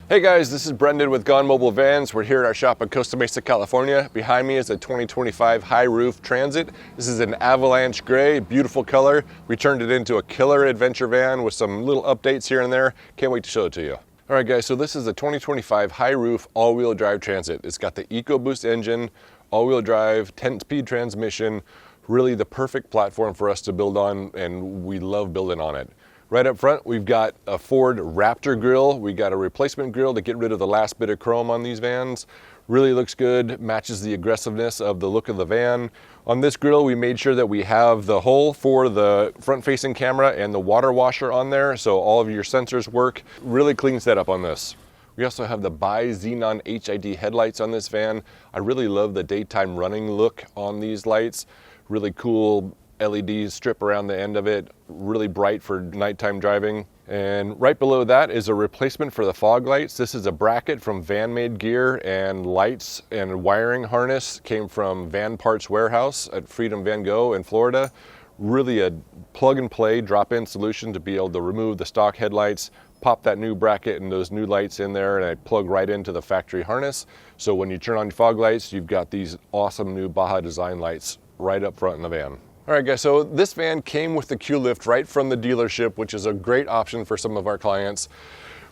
Hey guys, this is Brendan with Gone Mobile Vans. We're here at our shop in Costa Mesa, California. Behind me is a 2025 high roof Transit. This is an avalanche gray, beautiful color. We turned it into a killer adventure van with some little updates here and there. Can't wait to show it to you. All right guys, so this is a 2025 high roof all-wheel drive Transit. It's got the EcoBoost engine, all-wheel drive, 10-speed transmission, really the perfect platform for us to build on, and we love building on it. Right up front, we've got a Ford Raptor grille. We got a replacement grille to get rid of the last bit of chrome on these vans. Really looks good, matches the aggressiveness of the look of the van. On this grille, we made sure that we have the hole for the front-facing camera and the water washer on there, so all of your sensors work. Really clean setup on this. We also have the bi-xenon HID headlights on this van. I really love the daytime running look on these lights. Really cool LED strip around the end of it, really bright for nighttime driving. And right below that is a replacement for the fog lights. This is a bracket from Van Made Gear, and lights and wiring harness came from Van Parts Warehouse at Freedom Van Gogh in Florida. Really a plug and play drop-in solution to be able to remove the stock headlights, pop that new bracket and those new lights in there, and I plug right into the factory harness. So when you turn on your fog lights, you've got these awesome new Baja design lights right up front in the van. All right guys, so this van came with the Q-Lift right from the dealership, which is a great option for some of our clients.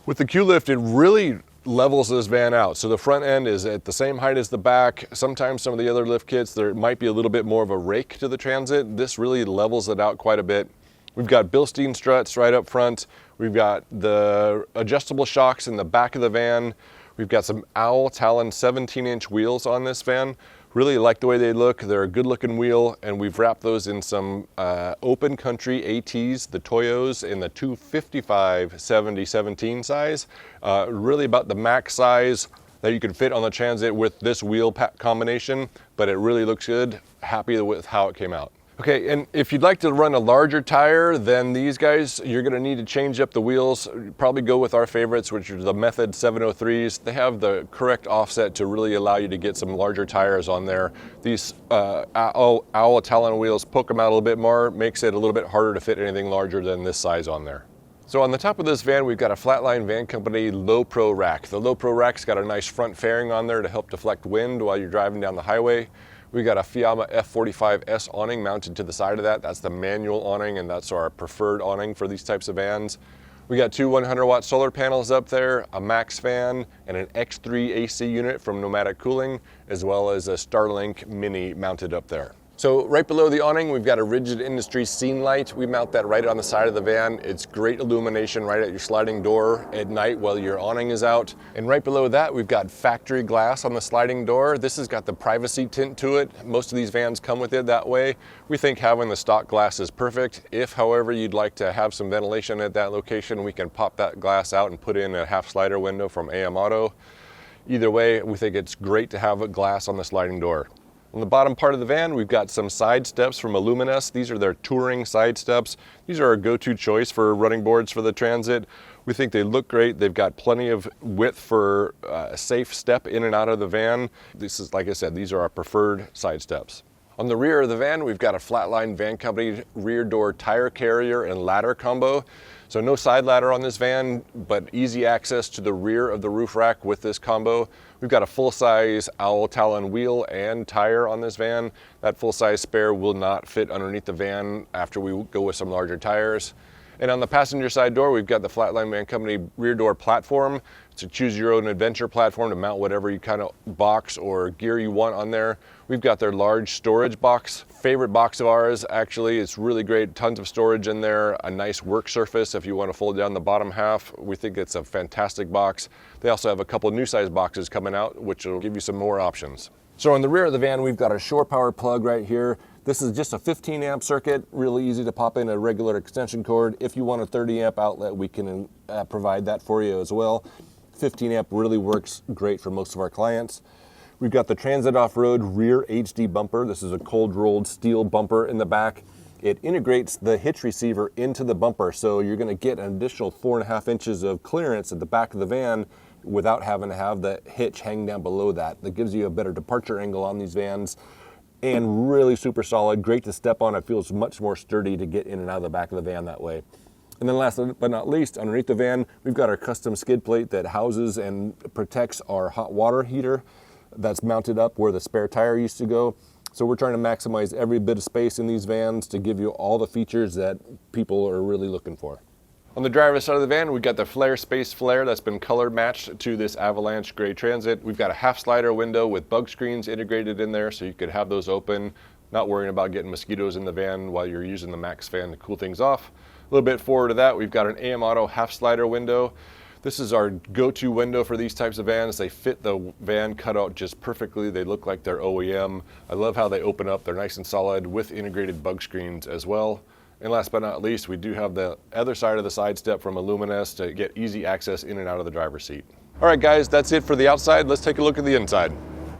With the Q-Lift, it really levels this van out. So the front end is at the same height as the back. Sometimes some of the other lift kits, there might be a little bit more of a rake to the Transit. This really levels it out quite a bit. We've got Bilstein struts right up front. We've got the adjustable shocks in the back of the van. We've got some Owl Talon 17-inch wheels on this van. Really like the way they look. They're a good looking wheel, and we've wrapped those in some open country ATs, the Toyos in the 255/70/17 size. Really about the max size that you can fit on the Transit with this wheel combination, but it really looks good. Happy with how it came out. Okay, and if you'd like to run a larger tire than these guys, you're gonna need to change up the wheels. Probably go with our favorites, which are the Method 703s. They have the correct offset to really allow you to get some larger tires on there. These Owl Talon wheels poke them out a little bit more, makes it a little bit harder to fit anything larger than this size on there. So on the top of this van, we've got a Flatline Van Company Low Pro rack. The Low Pro rack's got a nice front fairing on there to help deflect wind while you're driving down the highway. We got a Fiamma F45S awning mounted to the side of that. That's the manual awning, and that's our preferred awning for these types of vans. We got two 100-watt solar panels up there, a Max fan, and an X3 AC unit from Nomadic Cooling, as well as a Starlink Mini mounted up there. So right below the awning, we've got a Rigid Industries scene light. We mount that right on the side of the van. It's great illumination right at your sliding door at night while your awning is out. And right below that, we've got factory glass on the sliding door. This has got the privacy tint to it. Most of these vans come with it that way. We think having the stock glass is perfect. If, however, you'd like to have some ventilation at that location, we can pop that glass out and put in a half slider window from AM Auto. Either way, we think it's great to have a glass on the sliding door. On the bottom part of the van, we've got some side steps from Illuminus. These are their touring side steps. These are our go-to choice for running boards for the Transit. We think they look great. They've got plenty of width for a safe step in and out of the van. This is, like I said, these are our preferred side steps. On the rear of the van, we've got a Flatline Van Company rear door tire carrier and ladder combo. So no side ladder on this van, but easy access to the rear of the roof rack with this combo. We've got a full-size Owl Talon wheel and tire on this van. That full-size spare will not fit underneath the van after we go with some larger tires. And on the passenger side door, we've got the Flatline Van Company rear door platform. It's a choose your own adventure platform to mount whatever you kind of box or gear you want on there. We've got their large storage box. Favorite box of ours, actually. It's really great, tons of storage in there, a nice work surface if you want to fold down the bottom half. We think it's a fantastic box. They also have a couple new size boxes coming out, which will give you some more options. So on the rear of the van, we've got a shore power plug right here. This is just a 15 amp circuit, really easy to pop in a regular extension cord. If you want a 30 amp outlet, we can provide that for you as well. 15 amp really works great for most of our clients. We've got the Transit Off-Road rear HD bumper. This is a cold rolled steel bumper in the back. It integrates the hitch receiver into the bumper, so you're gonna get an additional 4.5 inches of clearance at the back of the van without having to have the hitch hang down below that. That gives you a better departure angle on these vans, and really super solid, great to step on. It feels much more sturdy to get in and out of the back of the van that way. And then last but not least, underneath the van, we've got our custom skid plate that houses and protects our hot water heater that's mounted up where the spare tire used to go. So we're trying to maximize every bit of space in these vans to give you all the features that people are really looking for. On the driver's side of the van, we've got the flare space flare that's been color matched to this Avalanche gray Transit. We've got a half slider window with bug screens integrated in there so you could have those open, not worrying about getting mosquitoes in the van while you're using the Max fan to cool things off. A little bit forward of that, we've got an AM Auto half slider window. This is our go-to window for these types of vans. They fit the van cutout just perfectly. They look like they're OEM. I love how they open up. They're nice and solid with integrated bug screens as well. And last but not least, we do have the other side of the side step from Illumines to get easy access in and out of the driver's seat. All right, guys, that's it for the outside. Let's take a look at the inside.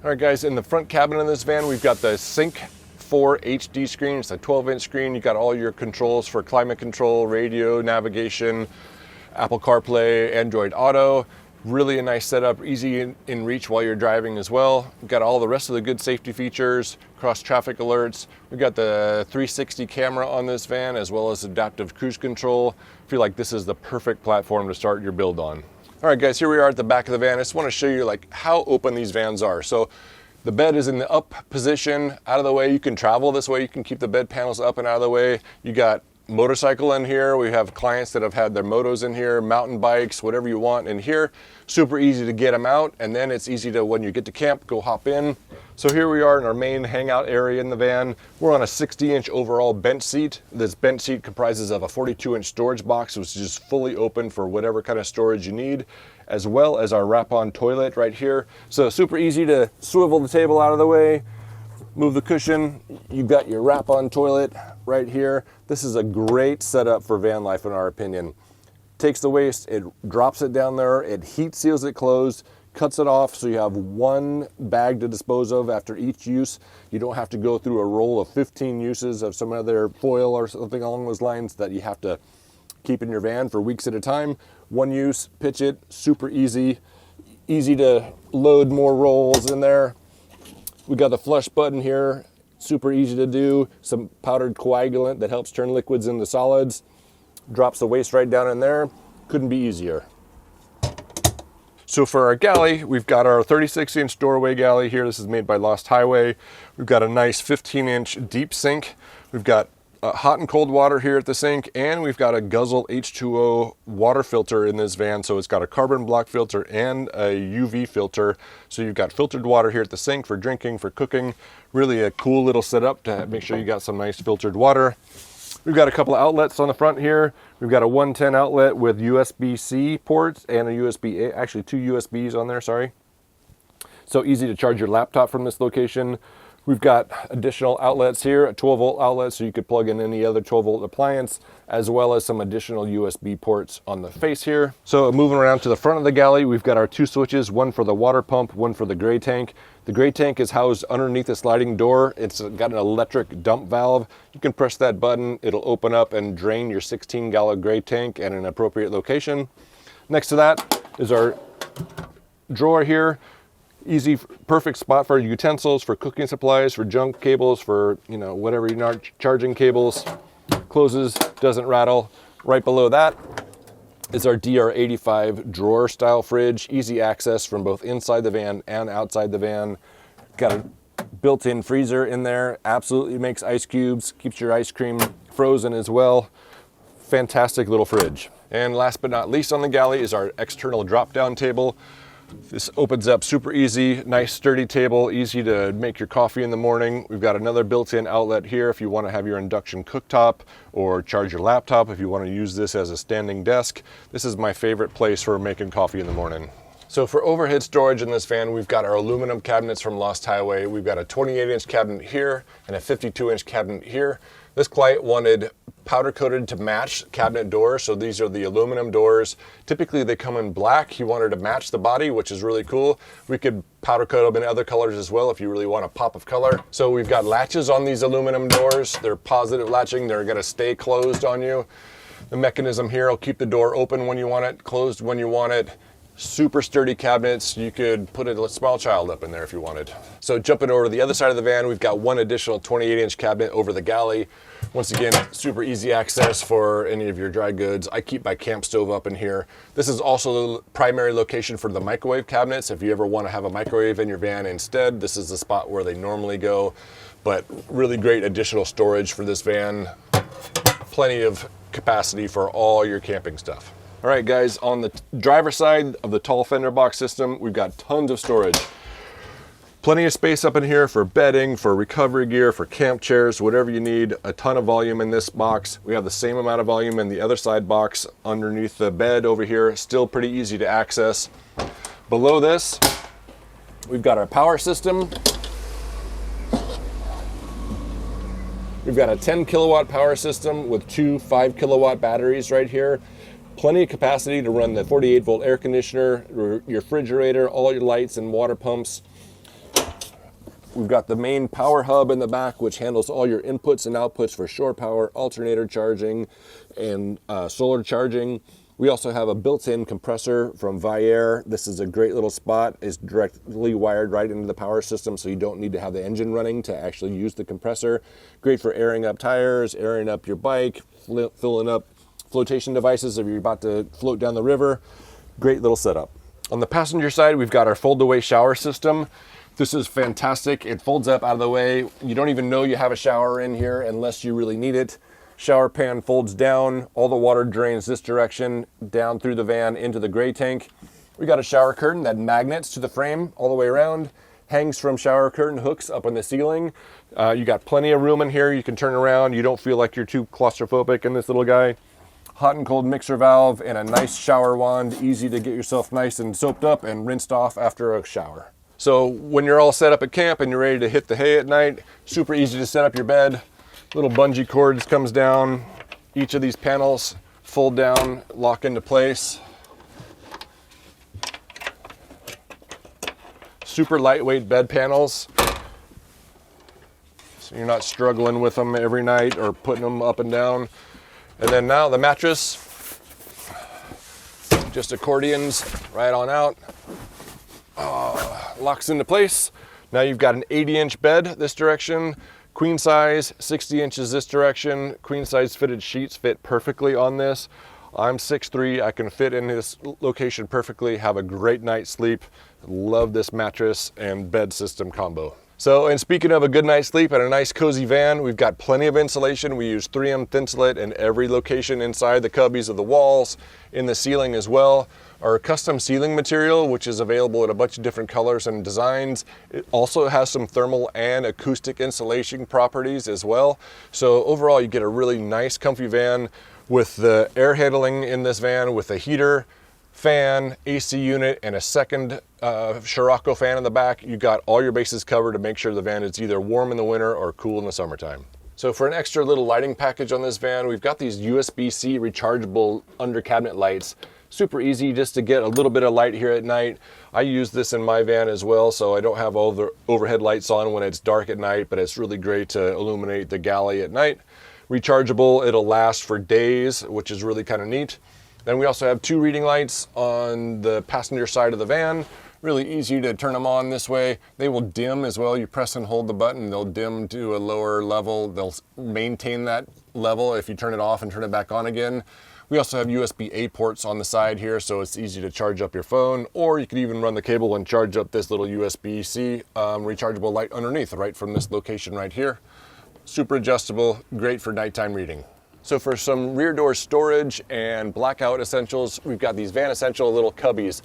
All right, guys, in the front cabin of this van, we've got the Sync 4 HD screen. It's a 12-inch screen. You got all your controls for climate control, radio, navigation, Apple CarPlay, Android Auto. Really a nice setup, easy in reach while you're driving as well. We've got all the rest of the good safety features, cross traffic alerts. We've got the 360 camera on this van as well as adaptive cruise control. I feel like this is the perfect platform to start your build on. All right, guys, here we are at the back of the van. I just want to show you like how open these vans are. So the bed is in the up position, out of the way. You can travel this way. You can keep the bed panels up and out of the way. You got motorcycle in here. We have clients that have had their motos in here, mountain bikes, whatever you want in here. Super easy to get them out, and then it's easy to, when you get to camp, go hop in. So here we are in our main hangout area in the van. We're on a 60-inch overall bench seat. This bench seat comprises of a 42-inch storage box, which is just fully open for whatever kind of storage you need, as well as our wrap-on toilet right here. So super easy to swivel the table out of the way, move the cushion. You've got your wrap-on toilet right here. This is a great setup for van life in our opinion. Takes the waste, it drops it down there, it heat seals it closed, cuts it off so you have one bag to dispose of after each use. You don't have to go through a roll of 15 uses of some other foil or something along those lines that you have to keep in your van for weeks at a time. One use, pitch it, super easy. Easy to load more rolls in there. We got the flush button here, super easy to do. Some powdered coagulant that helps turn liquids into solids. Drops the waste right down in there. Couldn't be easier. So for our galley, we've got our 36-inch doorway galley here. This is made by Lost Highway. We've got a nice 15-inch deep sink. We've got hot and cold water here at the sink, and we've got a Guzzle H2O water filter in this van. So it's got a carbon block filter and a UV filter. So you've got filtered water here at the sink for drinking, for cooking. Really a cool little setup to make sure you got some nice filtered water. We've got a couple of outlets on the front here. We've got a 110 outlet with USB-C ports and a USB-A, actually two USBs on there, sorry. So easy to charge your laptop from this location. We've got additional outlets here, a 12-volt outlet so you could plug in any other 12-volt appliance, as well as some additional USB ports on the face here. So moving around to the front of the galley, we've got our two switches, one for the water pump, one for the gray tank. The gray tank is housed underneath a sliding door. It's got an electric dump valve. You can press that button, it'll open up and drain your 16-gallon gray tank at an appropriate location. Next to that is our drawer here. Easy, perfect spot for utensils, for cooking supplies, for junk cables, for whatever you're not charging cables. Closes, doesn't rattle. Right below that is our DR85 drawer style fridge. Easy access from both inside the van and outside the van. Got a built-in freezer in there. Absolutely makes ice cubes, keeps your ice cream frozen as well. Fantastic little fridge. And last but not least on the galley is our external drop-down table. This opens up super easy, nice sturdy table, easy to make your coffee in the morning. We've got another built-in outlet here if you want to have your induction cooktop or charge your laptop if you want to use this as a standing desk. This is my favorite place for making coffee in the morning. So for overhead storage in this van, we've got our aluminum cabinets from Lost Highway. We've got a 28-inch cabinet here and a 52-inch cabinet here. This client wanted powder coated to match cabinet doors, so these are the aluminum doors. Typically they come in black. He wanted to match the body, which is really cool. We could powder coat them in other colors as well if you really want a pop of color. So we've got latches on these aluminum doors. They're positive latching. They're gonna stay closed on you. The mechanism here will keep the door open when you want it, closed when you want it. Super sturdy cabinets. You could put a small child up in there if you wanted. So jumping over to the other side of the van, we've got one additional 28-inch cabinet over the galley. Once again, super easy access for any of your dry goods. I keep my camp stove up in here. This is also the primary location for the microwave cabinets. If you ever want to have a microwave in your van instead, this is the spot where they normally go. But really great additional storage for this van. Plenty of capacity for all your camping stuff. All right, guys, on the driver's side of the tall fender box system, we've got tons of storage. Plenty of space up in here for bedding, for recovery gear, for camp chairs, whatever you need. A ton of volume in this box. We have the same amount of volume in the other side box underneath the bed over here. Still pretty easy to access. Below this, we've got our power system. We've got a 10 kilowatt power system with two 5 kilowatt batteries right here. Plenty of capacity to run the 48 volt air conditioner, your refrigerator, all your lights and water pumps. We've got the main power hub in the back, which handles all your inputs and outputs for shore power, alternator charging, and solar charging. We also have a built-in compressor from Viair. This is a great little spot. It's directly wired right into the power system, so you don't need to have the engine running to actually use the compressor. Great for airing up tires, airing up your bike, filling up flotation devices if you're about to float down the river. Great little setup. On the passenger side, we've got our fold-away shower system. This is fantastic. It folds up out of the way. You don't even know you have a shower in here unless you really need it. Shower pan folds down. All the water drains this direction, down through the van into the gray tank. We got a shower curtain that magnets to the frame all the way around. Hangs from shower curtain hooks up on the ceiling. You got plenty of room in here. You can turn around. You don't feel like you're too claustrophobic in this little guy. Hot and cold mixer valve and a nice shower wand. Easy to get yourself nice and soaped up and rinsed off after a shower. So when you're all set up at camp and you're ready to hit the hay at night, super easy to set up your bed. Little bungee cords comes down. Each of these panels fold down, lock into place. Super lightweight bed panels. So you're not struggling with them every night or putting them up and down. And then now the mattress, just accordions right on out, locks into place. Now you've got an 80-inch bed this direction, queen size, 60 inches this direction. Queen size fitted sheets fit perfectly on this. I'm 6'3", I can fit in this location perfectly, have a great night's sleep. Love this mattress and bed system combo. So, and speaking of a good night's sleep and a nice cozy van, we've got plenty of insulation. We use 3M Thinsulate in every location inside the cubbies of the walls, in the ceiling as well. Our custom ceiling material, which is available in a bunch of different colors and designs, it also has some thermal and acoustic insulation properties as well. So overall, you get a really nice, comfy van with the air handling in this van with a heater, fan, AC unit, and a second Scirocco fan in the back. You got all your bases covered to make sure the van is either warm in the winter or cool in the summertime. So for an extra little lighting package on this van, we've got these USB-C rechargeable under cabinet lights. Super easy just to get a little bit of light here at night. I use this in my van as well, so I don't have all the overhead lights on when it's dark at night, but it's really great to illuminate the galley at night. Rechargeable, it'll last for days, which is really kind of neat. Then we also have two reading lights on the passenger side of the van. Really easy to turn them on this way. They will dim as well. You press and hold the button, they'll dim to a lower level. They'll maintain that level if you turn it off and turn it back on again. We also have USB-A ports on the side here, so it's easy to charge up your phone, or you could even run the cable and charge up this little USB-C rechargeable light underneath, right from this location right here. Super adjustable, great for nighttime reading. So for some rear door storage and blackout essentials, we've got these Van Essential little cubbies.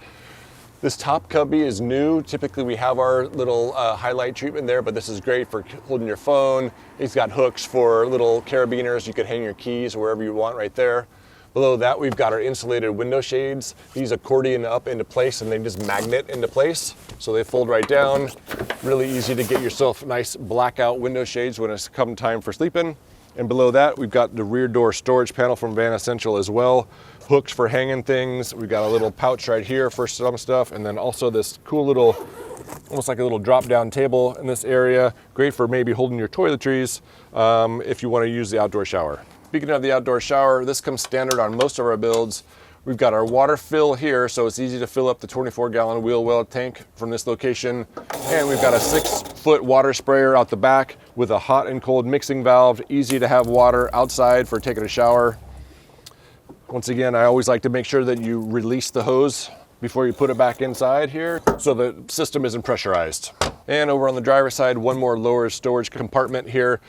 This top cubby is new. Typically we have our little highlight treatment there, but this is great for holding your phone. It's got hooks for little carabiners. You could hang your keys wherever you want right there. Below that, we've got our insulated window shades. These accordion up into place and they just magnet into place. So they fold right down. Really easy to get yourself nice blackout window shades when it's come time for sleeping. And below that, we've got the rear door storage panel from Van Essential as well. Hooks for hanging things. We've got a little pouch right here for some stuff. And then also this cool little, almost like a little drop down table in this area. Great for maybe holding your toiletries if you want to use the outdoor shower. Speaking of the outdoor shower, this comes standard on most of our builds. We've got our water fill here, so it's easy to fill up the 24-gallon wheel well tank from this location. And we've got a 6-foot water sprayer out the back with a hot and cold mixing valve, easy to have water outside for taking a shower. Once again, I always like to make sure that you release the hose before you put it back inside here so the system isn't pressurized. And over on the driver's side, one more lower storage compartment here.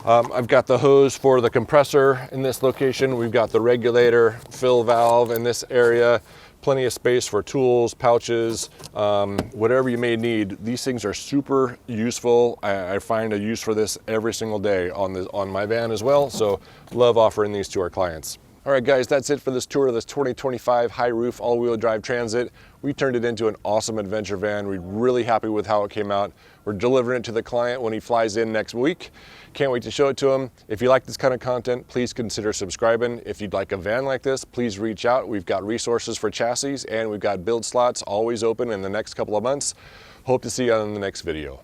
I've got the hose for the compressor in this location. We've got the regulator fill valve in this area. Plenty of space for tools, pouches, whatever you may need. These things are super useful. I find a use for this every single day on my van as well. So love offering these to our clients. All right, guys, that's it for this tour of this 2025 high roof all-wheel drive Transit. We turned it into an awesome adventure van. We're really happy with how it came out. We're delivering it to the client when he flies in next week. Can't wait to show it to him. If you like this kind of content, please consider subscribing. If you'd like a van like this, please reach out. We've got resources for chassis and we've got build slots always open in the next couple of months. Hope to see you on the next video.